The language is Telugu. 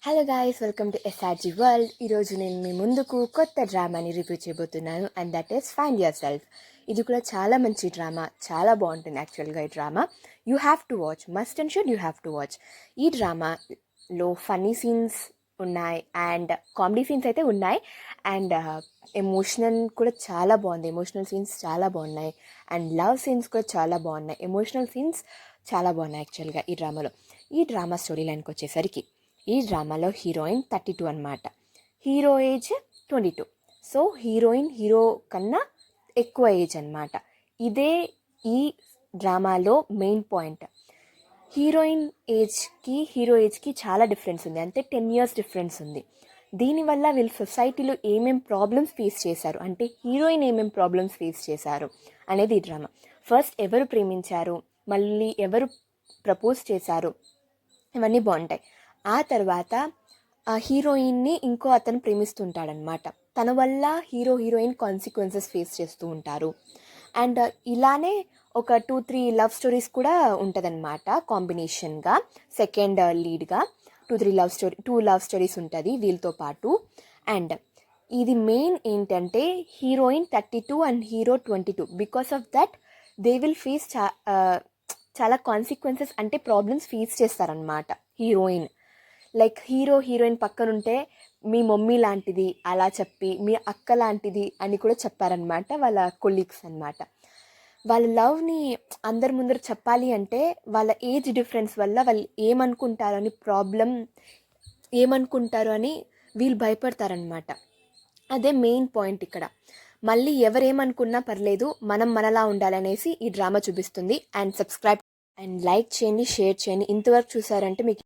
Hello guys, welcome to SRG world. ఈరోజు నేను మీ ముందుకు కొత్త డ్రామాని రివ్యూ చేయబోతున్నాను, and that is find your self. ఇది కూడా చాలా మంచి డ్రామా, చాలా బాగుంటుంది యాక్చువల్గా ఈ drama. You have to watch, must and should you have to watch. ఈ డ్రామాలో ఫన్నీ సీన్స్ ఉన్నాయి అండ్ కామెడీ సీన్స్ అయితే ఉన్నాయి, అండ్ ఎమోషనల్ కూడా చాలా బాగుంది. ఎమోషనల్ సీన్స్ చాలా బాగున్నాయి అండ్ లవ్ సీన్స్ కూడా చాలా బాగున్నాయి. ఎమోషనల్ సీన్స్ చాలా బాగున్నాయి యాక్చువల్గా ఈ డ్రామాలో. ఈ డ్రామా స్టోరీ లైన్కి వచ్చేసరికి, ఈ డ్రామాలో హీరోయిన్ 32 అనమాట, హీరో ఏజ్ 22. సో హీరో కన్నా ఎక్కువ ఏజ్ అనమాట. ఇదే ఈ డ్రామాలో మెయిన్ పాయింట్. హీరో ఏజ్కి చాలా డిఫరెన్స్ ఉంది, అంటే 10 years డిఫరెన్స్ ఉంది. దీనివల్ల వీళ్ళు సొసైటీలో ఏమేం ప్రాబ్లమ్స్ ఫేస్ చేశారు, అంటే హీరోయిన్ ఏమేం ప్రాబ్లమ్స్ ఫేస్ చేశారు అనేది ఈ డ్రామా. ఫస్ట్ ఎవరు ప్రేమించారు, మళ్ళీ ఎవరు ప్రపోజ్ చేశారు, ఇవన్నీ బాగుంటాయి. ఆ తర్వాత ఆ హీరోయిన్ని ఇంకో అతను ప్రేమిస్తుంటాడనమాట. తన వల్ల హీరోయిన్ కాన్సిక్వెన్సెస్ ఫేస్ చేస్తూ ఉంటారు. అండ్ ఇలానే ఒక 2-3 లవ్ స్టోరీస్ కూడా ఉంటుందన్నమాట కాంబినేషన్గా. సెకండ్ లీడ్గా 2 లవ్ స్టోరీస్ ఉంటుంది వీళ్ళతో పాటు. అండ్ ఇది మెయిన్ ఏంటంటే heroine 32 and hero 22. Because of that they will face చాలా కాన్సిక్వెన్సెస్, అంటే ప్రాబ్లమ్స్ ఫేస్ చేస్తారనమాట హీరోయిన్. లైక్ హీరోయిన్ పక్కనుంటే మీ మమ్మీ లాంటిది అలా చెప్పి, మీ అక్క లాంటిది అని కూడా చెప్పారనమాట వాళ్ళ కొలీగ్స్ అనమాట. వాళ్ళ లవ్ని అందరి ముందర చెప్పాలి అంటే వాళ్ళ ఏజ్ డిఫరెన్స్ వల్ల వాళ్ళు ఏమనుకుంటారు అని వీళ్ళు భయపడతారనమాట. అదే మెయిన్ పాయింట్ ఇక్కడ. మళ్ళీ ఎవరేమనుకున్నా పర్లేదు, మనం మనలా ఉండాలనేసి ఈ డ్రామా చూపిస్తుంది. అండ్ సబ్స్క్రైబ్ అండ్ లైక్ చేయండి, షేర్ చేయండి. ఇంతవరకు చూసారంటే మీకు